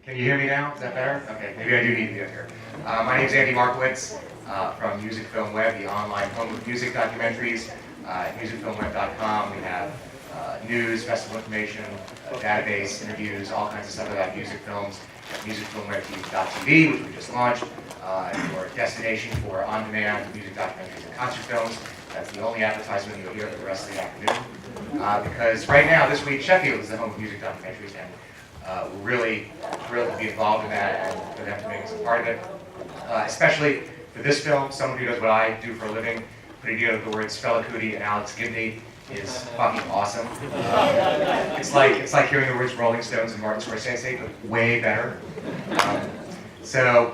Can you hear me now? Is that better? Okay, maybe I do need to be up here. My name is Andy Markowitz from Music Film Web, the online home of music documentaries. At musicfilmweb.com we have news, festival information, database, interviews, all kinds of stuff about music films. At musicfilmweb.tv, which we just launched, your destination for on-demand music documentaries and concert films. That's the only advertisement you'll hear for the rest of the afternoon. Because right now, this week, Sheffield is the home of music documentaries, and we're really thrilled to be involved in that and for them to make us a part of it. Especially for this film, someone who does what I do for a living, putting together the words Fela Kuti and Alex Gibney is fucking awesome. It's like hearing the words Rolling Stones and Martin Scorsese, but way better. So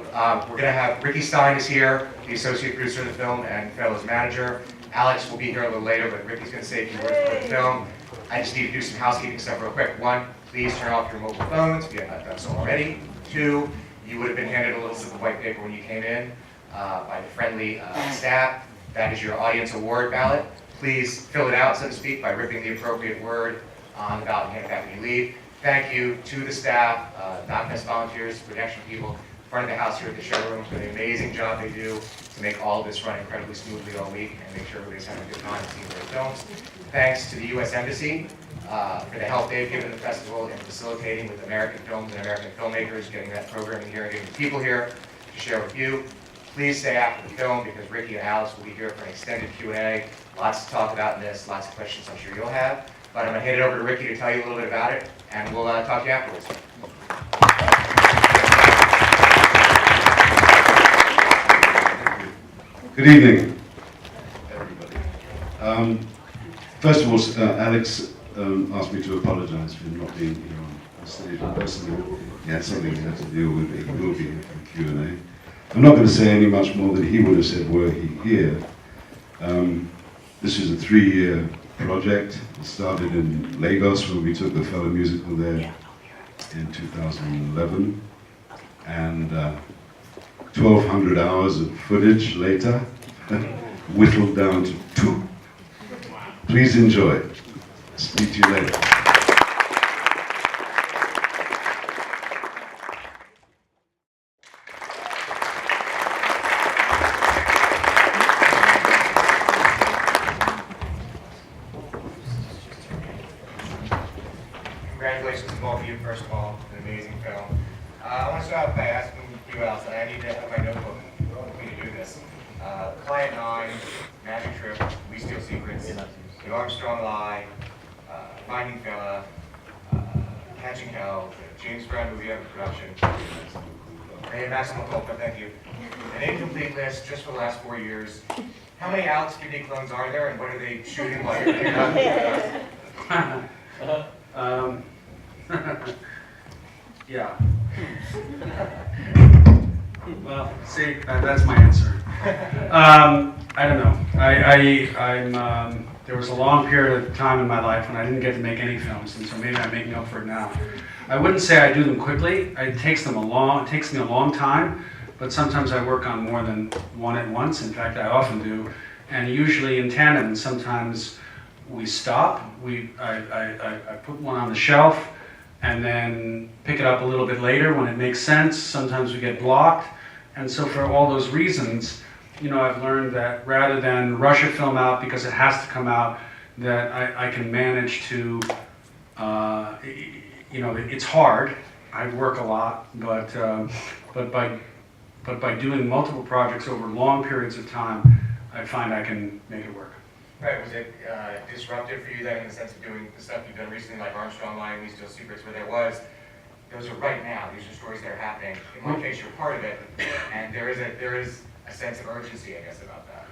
we're going to have Ricky Stein is here, the associate producer of the film and Fela's manager. Alex will be here a little later, but Ricky's going to say a few words for the film. I just need to do some housekeeping stuff real quick. One, please turn off your mobile phones if you have not done so already. Two, you would have been handed a little slip of white paper when you came in by the friendly staff. That is your audience award ballot. Please fill it out, so to speak, by ripping the appropriate word on the ballot and hand it back when you leave. Thank you to the staff, DocFest volunteers, production people, front of the house here at the showroom for the amazing job they do to make all of this run incredibly smoothly all week and make sure everybody's having a good time seeing their films. Thanks to the U.S. Embassy for the help they've given the festival in facilitating with American films and American filmmakers, getting that programming here and getting the people here to share with you. Please stay after the film because Ricky and Alex will be here for an extended Q&A. Lots to talk about in this, lots of questions I'm sure you'll have. But I'm going to hand it over to Ricky to tell you a little bit about it, and we'll talk to you afterwards. Good evening, everybody. First of all, Alex asked me to apologize for not being here on stage personally. He had something he had to deal with. He will be here for Q&A. I'm not going to say any much more than he would have said were he here. This is a 3-year project. It started in Lagos when we took the Fela musical there in 2011. And 1,200 hours of footage later, whittled down to 2. Please enjoy. Speak to you later. Congratulations to both of you, first of all, an amazing film. I want to start off by asking you else, and I need to have my notebook with me to do this. Client 9, Magic Trip, We Steal Secrets, The Armstrong Lie, Finding Fela, Catching Hell, the James Brown movie under production, and Maximum Culpa, thank you. An incomplete list just for the last 4 years. How many Alex Gibney clones are there, and what are they shooting while you're here? Yeah. Well, see, that's my answer. I don't know. There was a long period of time in my life when I didn't get to make any films, and so maybe I'm making up for it now. I wouldn't say I do them quickly. It takes me a long time, but sometimes I work on more than one at once. In fact, I often do, and usually in tandem. And sometimes we stop. I put one on the shelf, and then pick it up a little bit later when it makes sense. Sometimes we get blocked. And so for all those reasons, I've learned that rather than rush a film out because it has to come out, that I can manage to, it's hard. I work a lot, but by doing multiple projects over long periods of time, I find I can make it work. Right, was it disruptive for you then in the sense of doing the stuff you've done recently, like Armstrong Line, We Steal Secrets, where those are right now, these are stories that are happening. In one case, you're part of it, and there is a sense of urgency, I guess, about that.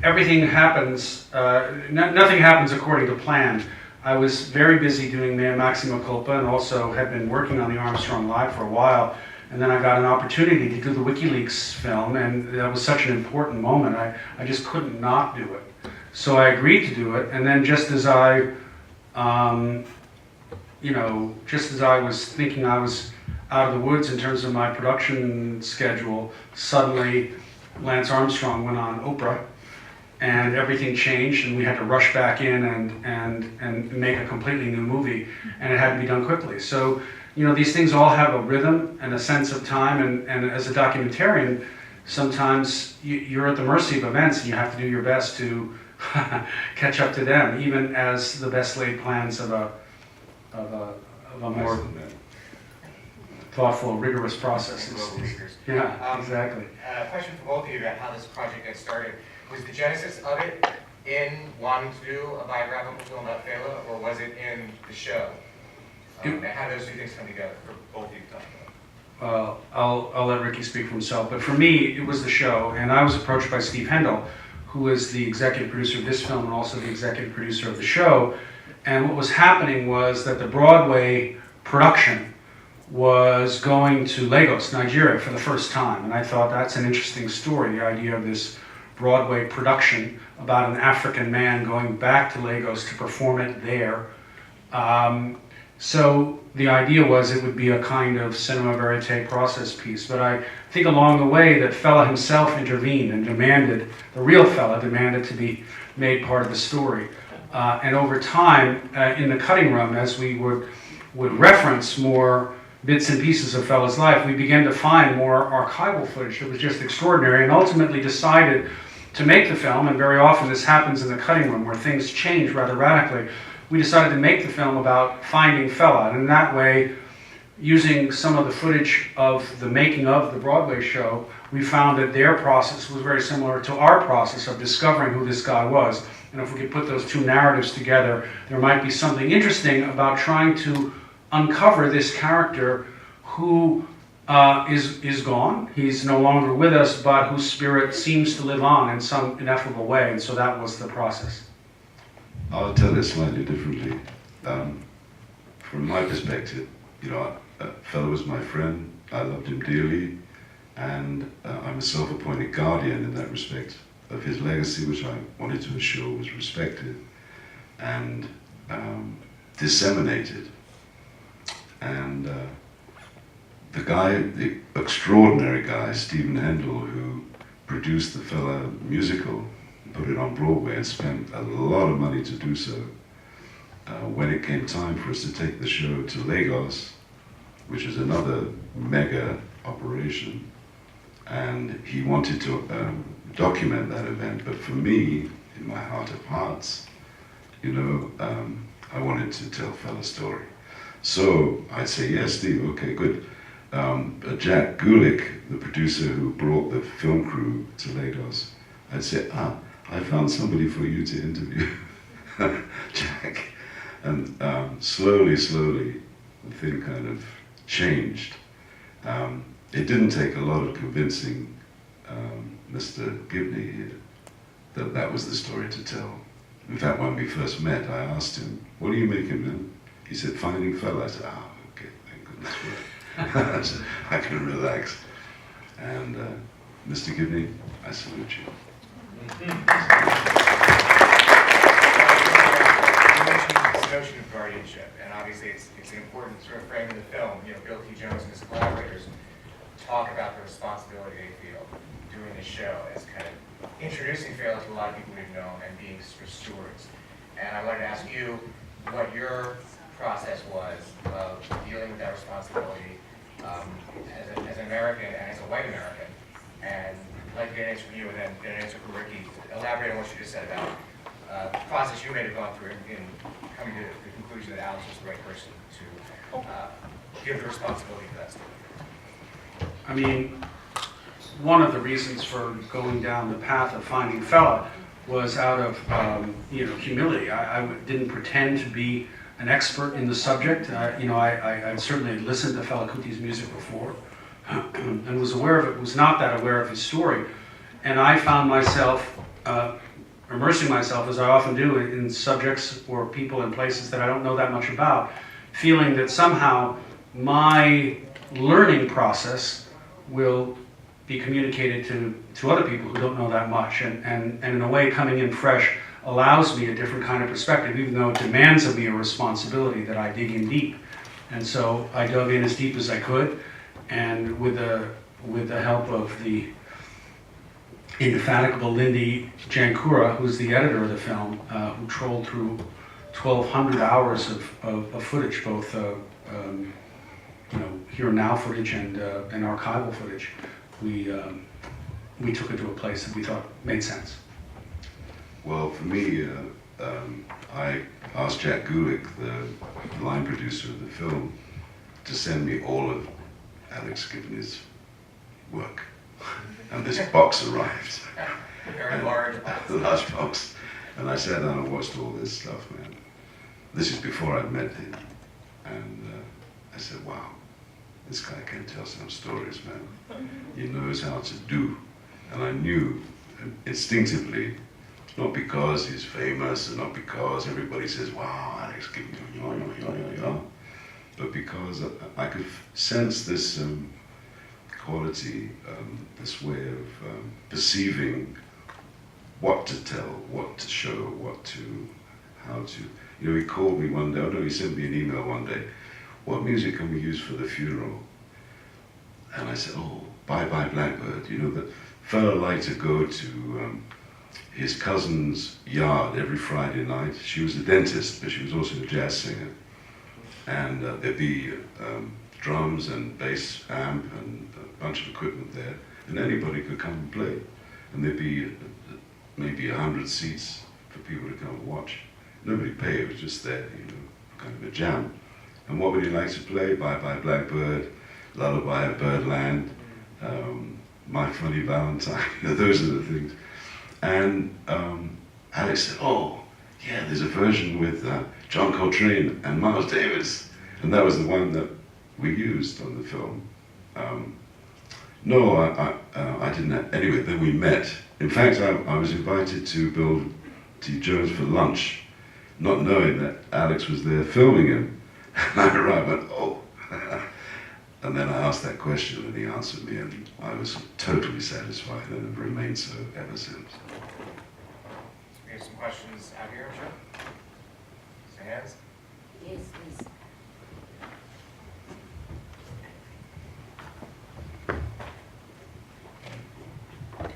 Everything happens, nothing happens according to plan. I was very busy doing Maximo Culpa and also had been working on the Armstrong Live for a while. And then I got an opportunity to do the WikiLeaks film, and that was such an important moment. I just couldn't not do it. So I agreed to do it, and then just as I was thinking I was out of the woods in terms of my production schedule, suddenly Lance Armstrong went on Oprah, and everything changed, and we had to rush back in and make a completely new movie, and it had to be done quickly. So you know, these things all have a rhythm and a sense of time, and as a documentarian, sometimes you're at the mercy of events and you have to do your best to catch up to them, even as the best laid plans of a more thoughtful, rigorous process. Yeah, exactly. A question for both of you about how this project got started. Was the genesis of it in wanting to do a biographical film about Fela, or was it in the show? And how do those two things come together for both of you to talk about? I'll let Ricky speak for himself, but for me, it was the show, and I was approached by Steve Hendel, who is the executive producer of this film and also the executive producer of the show. And what was happening was that the Broadway production was going to Lagos, Nigeria for the first time. And I thought that's an interesting story, the idea of this Broadway production about an African man going back to Lagos to perform it there. So the idea was it would be a kind of cinema verite process piece. But I think along the way that Fela himself intervened and demanded, the real Fela demanded to be made part of the story. And over time, in the cutting room, as we would reference more bits and pieces of Fela's life, we began to find more archival footage that was just extraordinary, and ultimately decided to make the film. And very often this happens in the cutting room where things change rather radically. We decided to make the film about finding Fela, and in that way, using some of the footage of the making of the Broadway show, we found that their process was very similar to our process of discovering who this guy was. And if we could put those two narratives together, there might be something interesting about trying to uncover this character who is gone. He's no longer with us, but whose spirit seems to live on in some ineffable way. And so that was the process. I'll tell it slightly differently. From my perspective, you know, Fela was my friend. I loved him dearly, and I'm a self-appointed guardian in that respect of his legacy, which I wanted to assure was respected and disseminated. And the extraordinary guy, Stephen Hendel, who produced the Fela musical, put it on Broadway and spent a lot of money to do so. When it came time for us to take the show to Lagos, which is another mega operation, and he wanted to document that event, but for me, in my heart of hearts, you know, I wanted to tell Fela's story. So I'd say, yes, Steve, okay, good. Jack Gulick, the producer who brought the film crew to Lagos, I'd say, I found somebody for you to interview, Jack. And slowly, the thing kind of changed. It didn't take a lot of convincing Mr. Gibney that was the story to tell. In fact, when we first met, I asked him, what are you making then? He said, Finding Fela. I said, okay, thank goodness for it. So I can relax. And Mr. Gibney, I salute you. You mentioned this notion of guardianship, and obviously it's an important sort of frame in the film. You know, Bill T. Jones and his collaborators talk about the responsibility they feel doing this show as kind of introducing Fela to a lot of people we've known and being sort of stewards. And I wanted to ask you what your process was of dealing with that responsibility as an American and as a white American. And I'd like to get an answer from you and then get an answer from Ricky. Elaborate on what you just said about the process you may have gone through in coming to the conclusion that Alex was the right person to give the responsibility for that story. I mean, one of the reasons for going down the path of finding Fela was out of humility. I didn't pretend to be an expert in the subject. I certainly had listened to Fela Kuti's music before and was aware of it, was not that aware of his story. And I found myself immersing myself, as I often do, in subjects or people and places that I don't know that much about, feeling that somehow my learning process will be communicated to other people who don't know that much. And in a way, coming in fresh allows me a different kind of perspective, even though it demands of me a responsibility that I dig in deep. And so I dug in as deep as I could, and with the help of the indefatigable Lindy Jankura, who's the editor of the film, who trolled through 1,200 hours of footage, both here and now footage and archival footage, we took it to a place that we thought made sense. Well, for me, I asked Jack Gulick, the line producer of the film, to send me all of Alex Gibney's work. And this box arrived. Very large. The large box. And I sat down and watched all this stuff, man. This is before I'd met him. And I said, wow, this guy can tell some stories, man. He knows how to do. And I knew instinctively, not because he's famous and not because everybody says, wow, Alex Gibney, but because I could sense this quality, this way of perceiving what to tell, what to show, how to. He called me one day, he sent me an email one day, what music can we use for the funeral? And I said, oh, Bye Bye Blackbird. That fella liked to go to his cousin's yard every Friday night. She was a dentist, but she was also a jazz singer. And there'd be drums and bass amp and a bunch of equipment there, and anybody could come and play. And there'd be maybe 100 seats for people to come and watch. Nobody paid, it was just there, kind of a jam. And what would he like to play? Bye Bye Blackbird, Lullaby of Birdland, My Funny Valentine, those are the things. And Alex said, oh, yeah, there's a version with John Coltrane and Miles Davis. And that was the one that we used on the film. No, I didn't. Anyway, then we met. In fact, I was invited to Bill T. Jones for lunch, not knowing that Alex was there filming him. And I arrived and went, oh. And then I asked that question and he answered me and I was totally satisfied and have remained so ever since. We have some questions out here, sure. Say hands. Yes, please.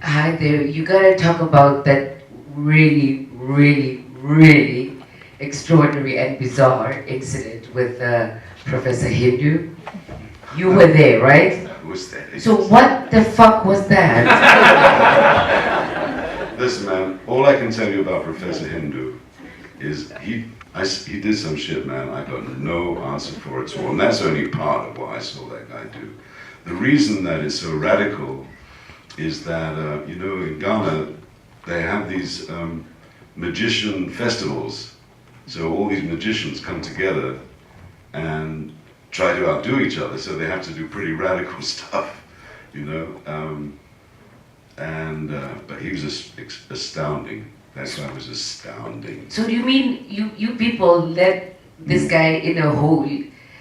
Hi there. You gotta talk about that really, really, really extraordinary and bizarre incident with Professor Hindu. You were there, right? I was there. So what the fuck was that? Listen, man, all I can tell you about Professor Hindu is he did some shit, man, I got no answer for at all. And that's only part of what I saw that guy do. The reason that it's so radical is that, in Ghana, they have these magician festivals. So all these magicians come together and try to outdo each other, so they have to do pretty radical stuff, but he was astounding. That guy was astounding. So do you mean you people let this guy in a hole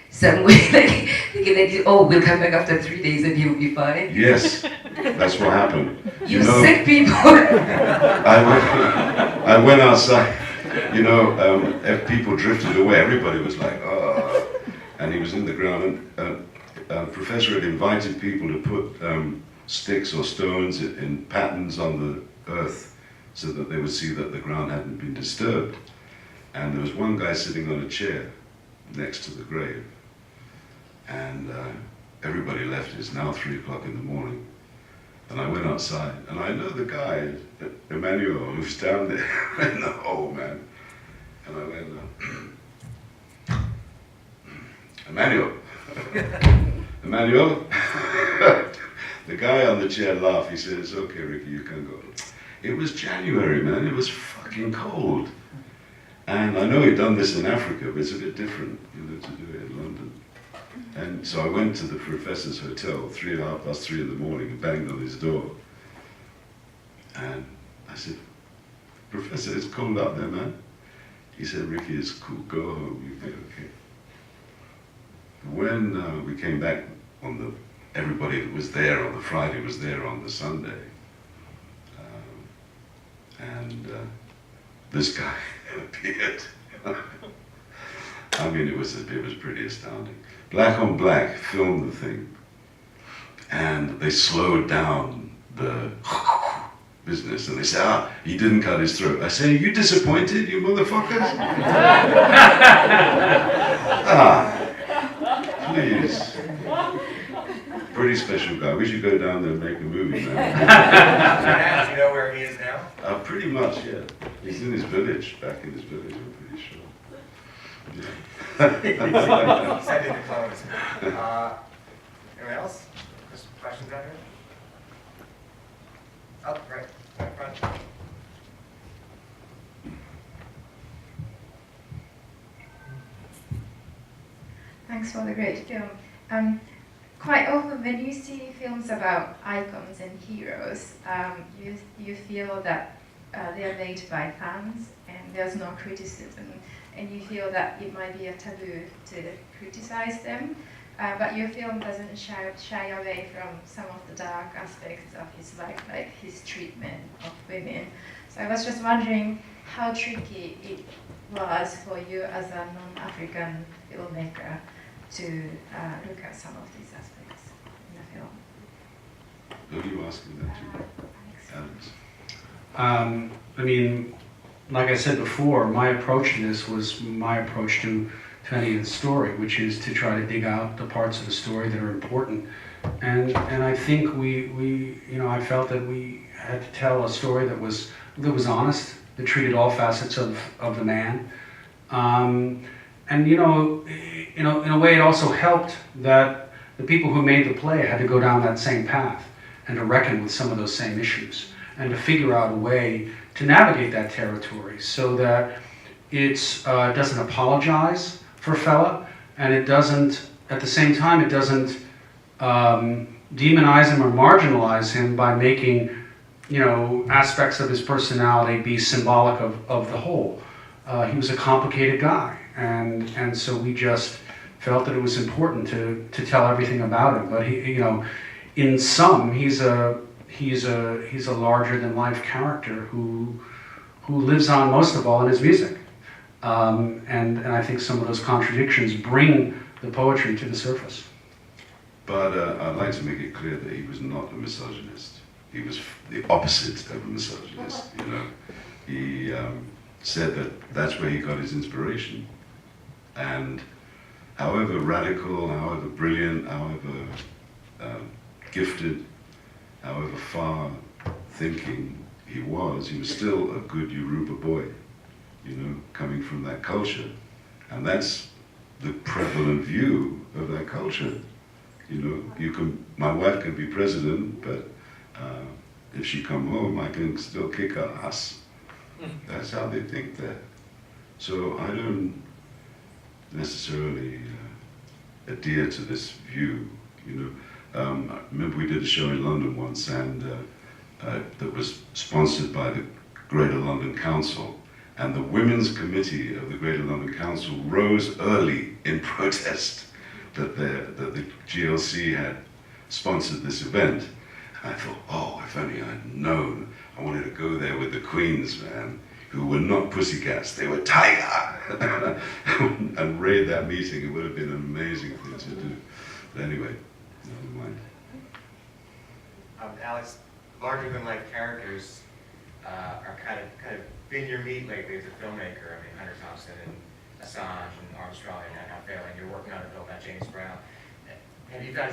somewhere, like thinking that we'll come back after 3 days and he'll be fine? Yes, that's what happened. You sick people. I went outside, if people drifted away, everybody was like, oh. And he was in the ground, and the professor had invited people to put sticks or stones in patterns on the earth so that they would see that the ground hadn't been disturbed. And there was one guy sitting on a chair next to the grave. And everybody left. It's now 3 o'clock in the morning. And I went outside, and I know the guy, Emmanuel, who's down there in the hole, man. And I went, Emmanuel. Emmanuel? The guy on the chair laughed. He said, it's okay, Ricky, you can go. It was January, man. It was fucking cold. And I know he'd done this in Africa, but it's a bit different, to do it in London. And so I went to the professor's hotel, 3:30 in the morning, and banged on his door. And I said, Professor, it's cold out there, man. He said, Ricky, it's cool, go home, you'll be okay. When we came back everybody that was there on the Friday was there on the Sunday. And this guy appeared. I mean, it was pretty astounding. Black on Black filmed the thing. And they slowed down the business, and they said, he didn't cut his throat. I say, you disappointed, you motherfuckers? please. Pretty special guy. We should go down there and make a movie now. Do you know where he is now? Pretty much, yeah. He's in his village, back in his village, I'm pretty sure. Yeah. Send in the clones. Anyone else? Just questions out here? Oh, right front. Thanks for the great film. Quite often when you see films about icons and heroes, you feel that they are made by fans and there's no criticism, and you feel that it might be a taboo to criticize them. But your film doesn't shy away from some of the dark aspects of his life, like his treatment of women. So I was just wondering how tricky it was for you as a non-African filmmaker to look at some of these aspects in the film. Who are you asking that to? Alex. I mean, like I said before, my approach to this was my approach to any of the story, which is to try to dig out the parts of the story that are important. And I think I felt that we had to tell a story that was honest, that treated all facets of the man. And in a way, it also helped that the people who made the play had to go down that same path and to reckon with some of those same issues and to figure out a way to navigate that territory so that it doesn't apologize for Fela, and it doesn't, at the same time, it doesn't demonize him or marginalize him by making, aspects of his personality be symbolic of the whole. He was a complicated guy, and so we just felt that it was important to tell everything about him. But he, in sum, he's a larger than life character who lives on most of all in his music. And I think some of those contradictions bring the poetry to the surface. But I'd like to make it clear that he was not a misogynist. He was the opposite of a misogynist. He said that that's where he got his inspiration. And however radical, however brilliant, however gifted, however far thinking he was still a good Yoruba boy, coming from that culture. And that's the prevalent view of that culture. My wife can be president, but if she come home, I can still kick her ass. That's how they think there. So I don't necessarily adhere to this view, I remember we did a show in London once, and that was sponsored by the Greater London Council, and the Women's Committee of the Greater London Council rose early in protest that the GLC had sponsored this event. And I thought, oh, if only I'd known. I wanted to go there with the Queens, man, who were not pussycats, they were tiger, and raid that meeting. It would have been an amazing thing to do. But anyway, never mind. Alex, larger than life characters are kind of been your meat lately as a filmmaker. I mean, Hunter Thompson and Assange and Armstrong and now Fela, and you're working on a film about James Brown. Have you found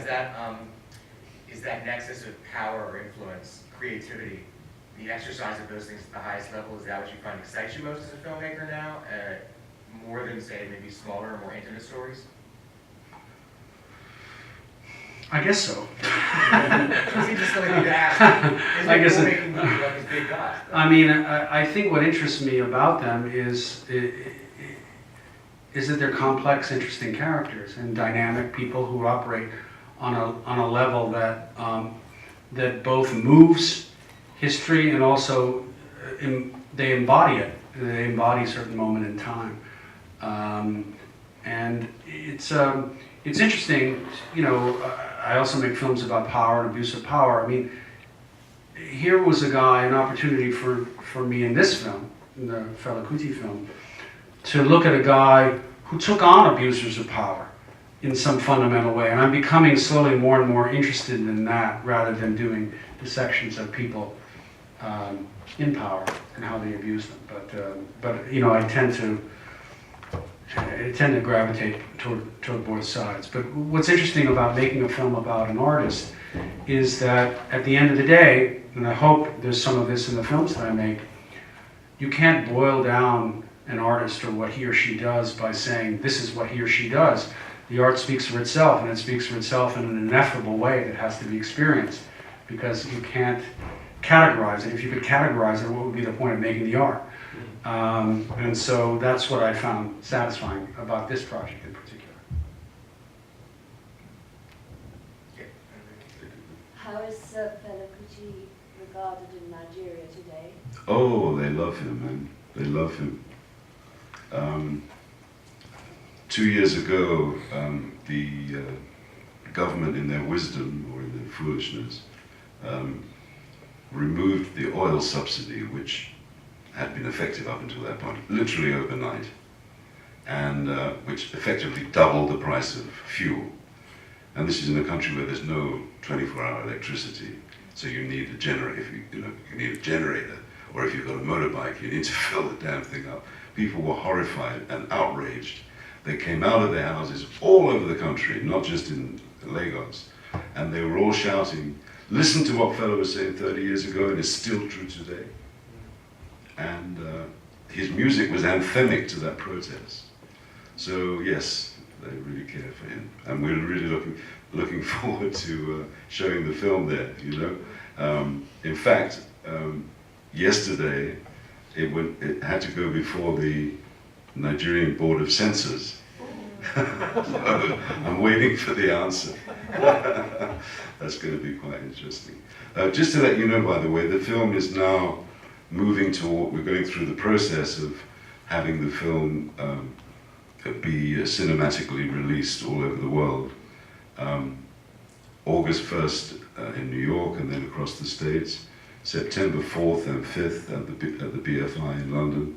is that nexus of power or influence, creativity, the exercise of those things at the highest level, is that what you find excites you most as a filmmaker now? More than, say, maybe smaller or more intimate stories? I guess so. Is he just something to ask? I guess it, making movies like his big gods? I mean, I think what interests me about them is that they're complex, interesting characters and dynamic people who operate on a level that that both moves history and also they embody it. They embody a certain moment in time, and it's interesting. I also make films about power and abuse of power. I mean, here was a guy, an opportunity for me in this film, in the Fela Kuti film, to look at a guy who took on abusers of power in some fundamental way. And I'm becoming slowly more and more interested in that rather than doing dissections of people in power and how they abuse them. But I tend to I tend to gravitate toward both sides. But what's interesting about making a film about an artist is that at the end of the day, and I hope there's some of this in the films that I make, you can't boil down an artist or what he or she does by saying this is what he or she does. The art speaks for itself, and it speaks for itself in an ineffable way that has to be experienced, because you can't categorize it. If you could categorize it, what would be the point of making the art? And so that's what I found satisfying about this project in particular. How is Fela Kuti regarded in Nigeria today? Oh, they love him, man. They love him. 2 years ago, the government, in their wisdom or in their foolishness, removed the oil subsidy, which had been effective up until that point, literally overnight, and which effectively doubled the price of fuel. And this is in a country where there's no 24-hour electricity, so you need a generator. If you need a generator, or if you've got a motorbike, you need to fill the damn thing up. People were horrified and outraged. They came out of their houses all over the country, not just in Lagos, and they were all shouting, listen to what Fela was saying 30 years ago, and it's still true today. And his music was anthemic to that protest. So yes, they really care for him, and we're really looking forward to showing the film there. You know, in fact, yesterday it had to go before the Nigerian Board of Censors. So I'm waiting for the answer. That's going to be quite interesting. Just to let you know, by the way, the film is now moving toward, we're going through the process of having the film be cinematically released all over the world. August 1st in New York, and then across the States. September 4th and 5th at the BFI in London,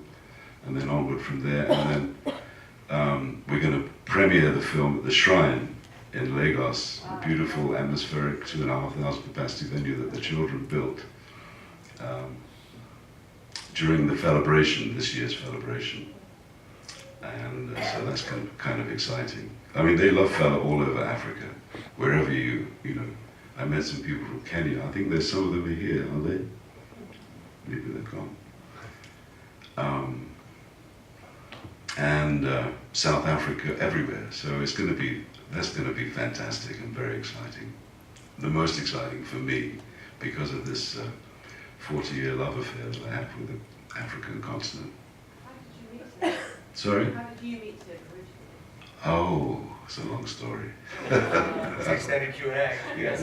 and then onward from there. And then we're going to premiere the film at the Shrine in Lagos, a beautiful atmospheric 2,500 capacity venue that the children built during the celebration, this year's celebration. And so that's kind of exciting. I mean, they love Fela all over Africa, wherever you know. I met some people from Kenya. I think there's some of them are here, are they? Maybe they've gone. And South Africa, everywhere. So that's going to be fantastic and very exciting. The most exciting for me, because of this 40-year love affair that I have with the African continent. How did you meet him? Sorry? How did you meet him originally? Oh, it's a long story. It's extended Q&A. Yes.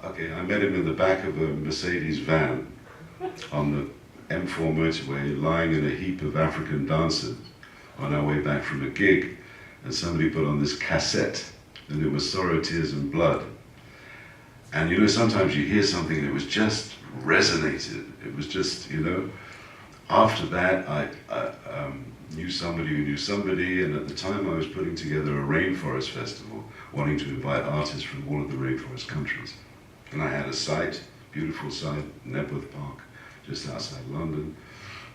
Okay, I met him in the back of a Mercedes van on the M4 motorway, lying in a heap of African dancers on our way back from a gig, and somebody put on this cassette, and it was Sorrow, Tears and Blood. And you know, sometimes you hear something and it was just resonated. It was just, you know, after that I knew somebody who knew somebody, and at the time I was putting together a rainforest festival, wanting to invite artists from all of the rainforest countries. And I had a site, beautiful site, Nebworth Park, just outside London.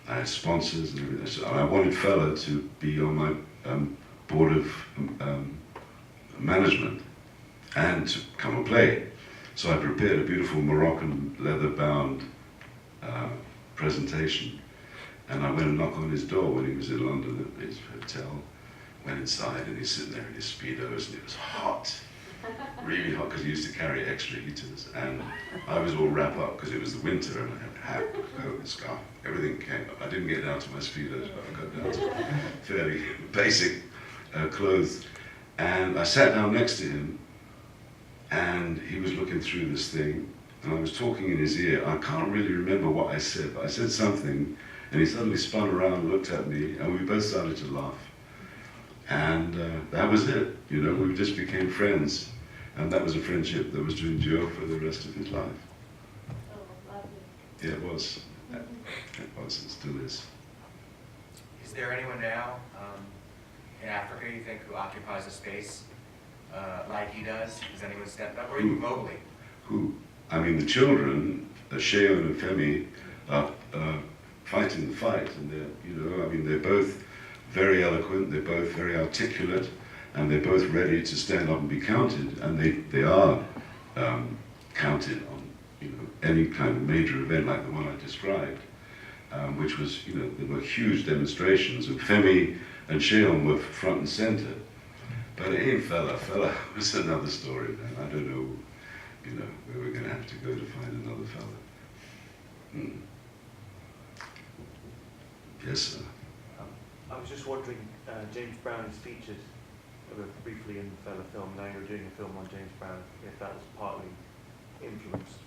I had sponsors and everything. So, and I wanted Fela to be on my board of management and to come and play. So I prepared a beautiful Moroccan leather-bound presentation. And I went and knocked on his door when he was in London at his hotel. Went inside and he's sitting there in his Speedos, and it was hot. Really hot, because he used to carry extra heaters. And I was all wrapped up because it was the winter, and I had a hat, coat, scarf, everything came up. I didn't get down to my Speedos, but I got down to fairly basic clothes. And I sat down next to him, and he was looking through this thing, and I was talking in his ear. I can't really remember what I said, but I said something, and he suddenly spun around, looked at me, and we both started to laugh. And that was it, you know, we just became friends. And that was a friendship that was to endure for the rest of his life. Oh, lovely. Yeah, it was. It was, it still is. Is there anyone now in Africa, you think, who occupies a space like he does? Has anyone stepped up, or even globally? Who? I mean, the children, Sheon and Femi, are fighting the fight, and they're, you know, I mean, they're both very eloquent, they're both very articulate, and they're both ready to stand up and be counted, and they are counted on, you know, any kind of major event like the one I described, which was, you know, there were huge demonstrations, and Femi and Sheon were front and center. But it ain't Fela. Fela was another story, man. I don't know, you know, where we're going to have to go to find another Fela. Yes, sir. I was just wondering, James Brown is featured briefly in the Fela film. Now you're doing a film on James Brown, if that was partly influenced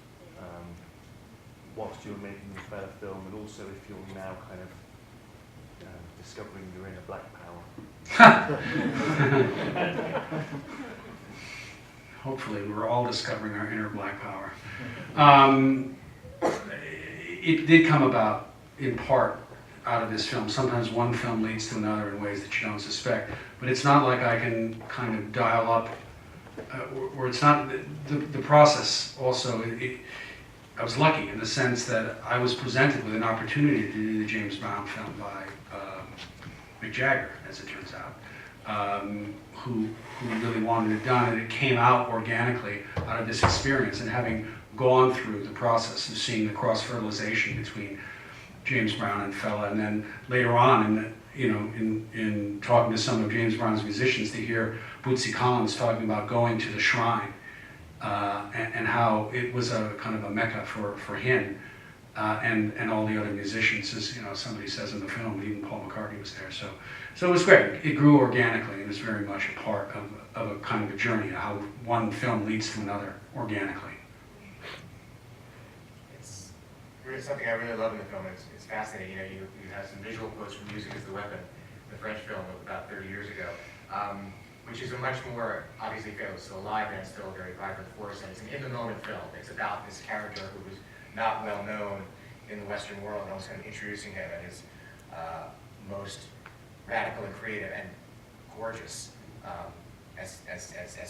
whilst you were making the Fela film, and also if you're now kind of discovering your inner black power. Hopefully, we're all discovering our inner black power. It did come about, in part, out of this film. Sometimes one film leads to another in ways that you don't suspect. But it's not like I can kind of dial up, or it's not, the process also, I was lucky in the sense that I was presented with an opportunity to do the James Brown film by Mick Jagger, as it turns out, who really wanted it done, and it came out organically out of this experience, and having gone through the process of seeing the cross-fertilization between James Brown and Fela, and then later on, in talking to some of James Brown's musicians, to hear Bootsy Collins talking about going to the shrine, and how it was a kind of a mecca for him, and all the other musicians, as you know, somebody says in the film, even Paul McCartney was there. So it was great. It grew organically, and it's very much a part of a kind of a journey, how one film leads to another organically. It's really something I really love in the film. It's fascinating. You know, you have some visual quotes from Music is the Weapon, the French film of about 30 years ago, which is a much more, obviously Fela's still alive and still a very vibrant force, and it's an in-the-moment film. It's about this character who was not well known in the Western world, and I was kind of introducing him at his most radical and creative and gorgeous, as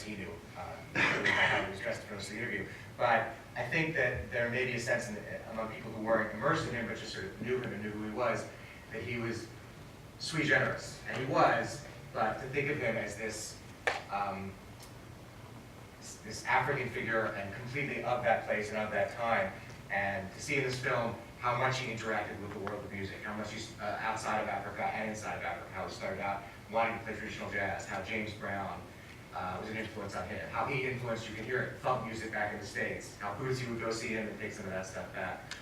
he knew, how he was dressed for most of the interview. But I think that there may be a sense among people who weren't immersed in him, but just sort of knew him and knew who he was, that he was sui generis, and he was. But to think of him as this this African figure and completely of that place and of that time, and to see in this film how much he interacted with the world of music, how much he's outside of Africa and inside of Africa, how he started out wanting to play traditional jazz, how James Brown was an influence on him, how he influenced, you can hear it, funk music back in the States, how Bootsy would go see him and take some of that stuff back.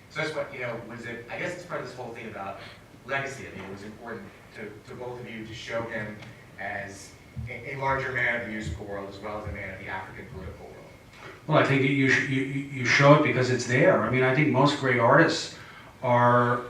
So that's what, you know, was it, I guess it's part of this whole thing about legacy. I mean, it was important to both of you to show him as a larger man of the musical world as well as a man of the African political world. Well, I think you show it because it's there. I mean, I think most great artists are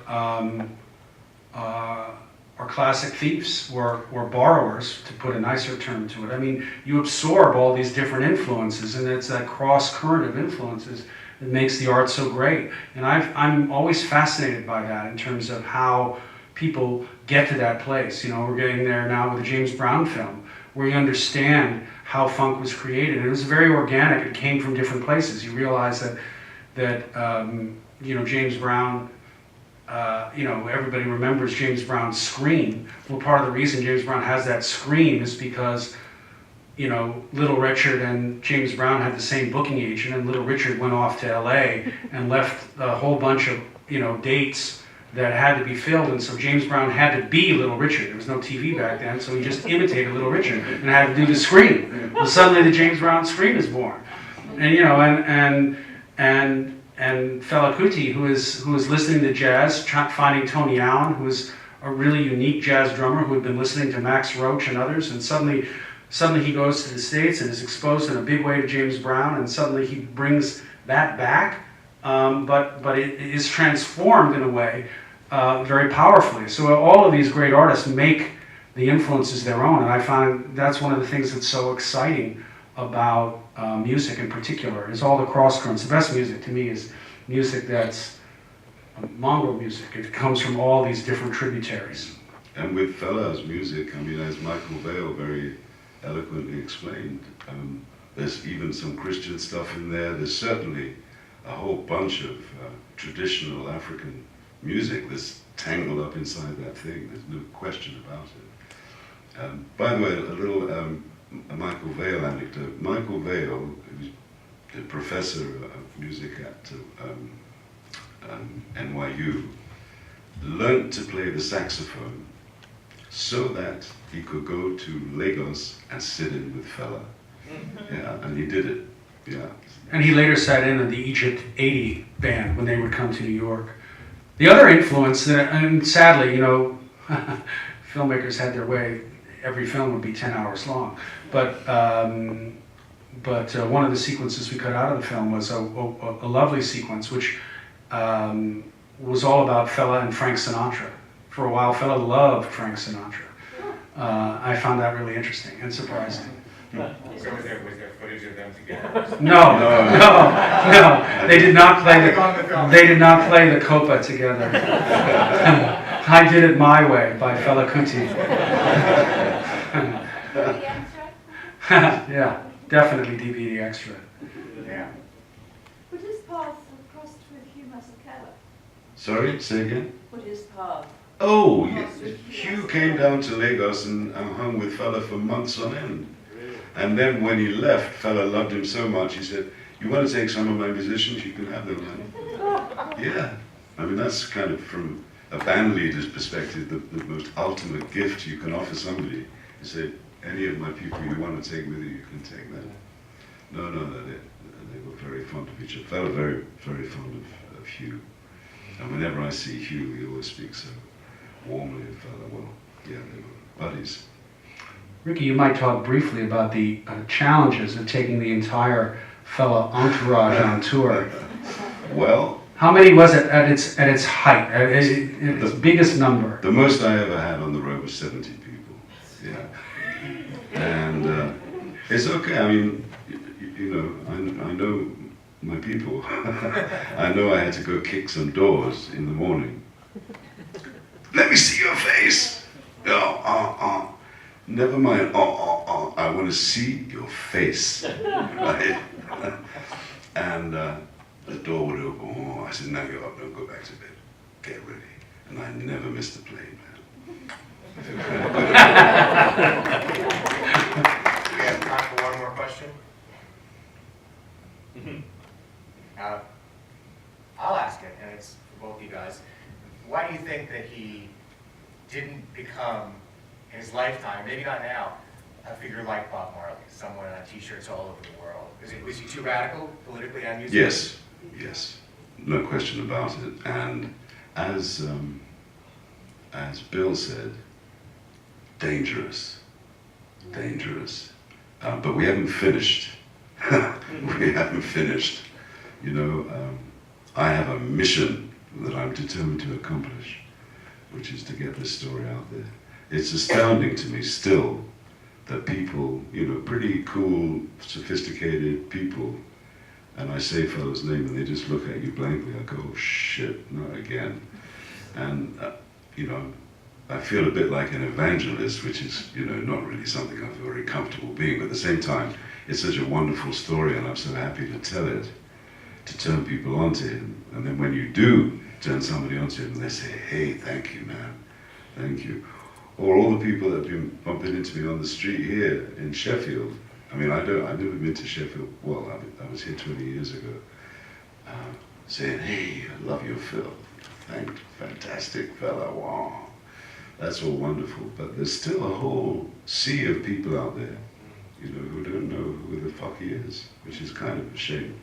classic thieves or borrowers, to put a nicer term to it. I mean, you absorb all these different influences, and it's that cross current of influences that makes the art so great. And I'm always fascinated by that in terms of how people get to that place. You know, we're getting there now with the James Brown film, where you understand how funk was created. And it was very organic. It came from different places. You realize that you know, James Brown, you know, everybody remembers James Brown's scream. Well, part of the reason James Brown has that scream is because, you know, Little Richard and James Brown had the same booking agent, and Little Richard went off to LA and left a whole bunch of, you know, dates that had to be filled, and so James Brown had to be Little Richard. There was no TV back then, so he just imitated Little Richard and had to do the scream. Well, suddenly the James Brown scream is born, and you know, and Fela Kuti, who is listening to jazz, finding Tony Allen, who is a really unique jazz drummer who had been listening to Max Roach and others, and suddenly he goes to the States and is exposed in a big way to James Brown, and suddenly he brings that back, but it is transformed in a way very powerfully. So all of these great artists make the influences their own, and I find that's one of the things that's so exciting about music in particular, is all the cross currents. The best music to me is music that's mongrel music. It comes from all these different tributaries. And with Fela's music, I mean, as Michael Vale very eloquently explained, there's even some Christian stuff in there. There's certainly a whole bunch of traditional African music that's tangled up inside that thing. There's no question about it. By the way, a little a Michael Vale anecdote. Michael Vale, who was a professor of music at NYU, learned to play the saxophone so that he could go to Lagos and sit in with Fela. Yeah, and he did it. Yeah. And he later sat in on the Egypt 80 band when they would come to New York. The other influence, and sadly, you know, filmmakers had their way. Every film would be 10 hours long. But one of the sequences we cut out of the film was a lovely sequence, which was all about Fela and Frank Sinatra. For a while, Fela loved Frank Sinatra. I found that really interesting and surprising. So was there footage of them together? No. They did not play the Copa together. I Did It My Way by Fela Kuti. Yeah, definitely DVD extra. Yeah. But his path crossed with Hugh Masekela. Sorry, say again? But his path. Oh, Hugh came down to Lagos and hung with Fela for months on end. And then when he left, Fela loved him so much, he said, "You want to take some of my musicians? You can have them." Yeah, I mean, that's kind of, from a band leader's perspective, the most ultimate gift you can offer somebody. You say, any of my people you want to take with you, you can take them. No, they were very fond of each other. Fela very, very fond of Hugh. And whenever I see Hugh, he always speaks so warmly of Fela. Well, yeah, they were buddies. Ricky, you might talk briefly about the challenges of taking the entire Fela entourage on tour. Well, how many was it at its height, at its biggest number? The most I ever had on the road was 70 people. Yeah, and it's okay. I mean, you know, I know my people. I know I had to go kick some doors in the morning. Let me see your face. Never mind. I want to see your face. Right? And the door would open. Oh, I said, now you're up. Don't go back to bed. Get ready. And I never missed a plane, man. I feel kind of good about it. We have time for one more question. I'll ask it, and it's for both you guys. Why do you think that he didn't become, in his lifetime, maybe not now, a figure like Bob Marley, someone on t-shirts all over the world? Was he too radical politically and musically? Yes, no question about it. And as Bill said, dangerous. But we haven't finished. We haven't finished. You know, I have a mission that I'm determined to accomplish, which is to get this story out there. It's astounding to me still that people, you know, pretty cool, sophisticated people, and I say Fela's name and they just look at you blankly. I go, oh, shit, not again. And, you know, I feel a bit like an evangelist, which is, you know, not really something I'm very comfortable being, but at the same time, it's such a wonderful story and I'm so happy to tell it, to turn people onto him. And then when you do turn somebody onto him, they say, hey, thank you, man, thank you. Or all the people that have been bumping into me on the street here in Sheffield. I mean, I've never been to Sheffield. Well, I was here 20 years ago. Saying, hey, I love your film. Fantastic fella, wow. That's all wonderful. But there's still a whole sea of people out there, you know, who don't know who the fuck he is, which is kind of a shame.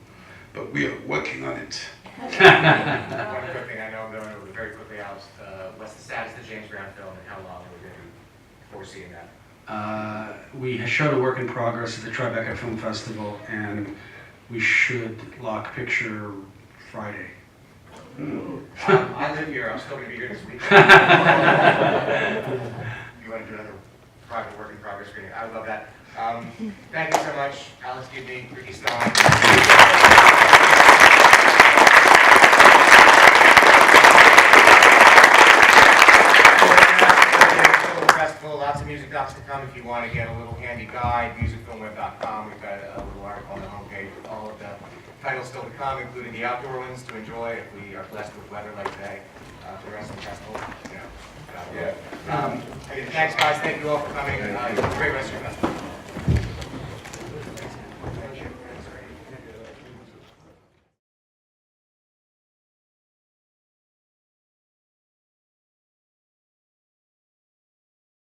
But we are working on it. One quick thing I know, I'm going over very quickly, Alex. What's the status of the James Brown film and how long are we going to be foreseeing that? We showed a work in progress at the Tribeca Film Festival, and we should lock picture Friday. I live here. I'm still going to be here this week. You want to do another private work in progress screening? I would love that. Thank you so much, Alex Gibney, Ricky Stone. Lots of music docs to come if you want to get a little handy guide, musicfilmweb.com. We've got a little article on the homepage with all of the titles still to come, including the outdoor ones to enjoy if we are blessed with weather like today. For the rest of the festival, you know. Again, thanks guys, thank you all for coming, and have a great rest of your festival.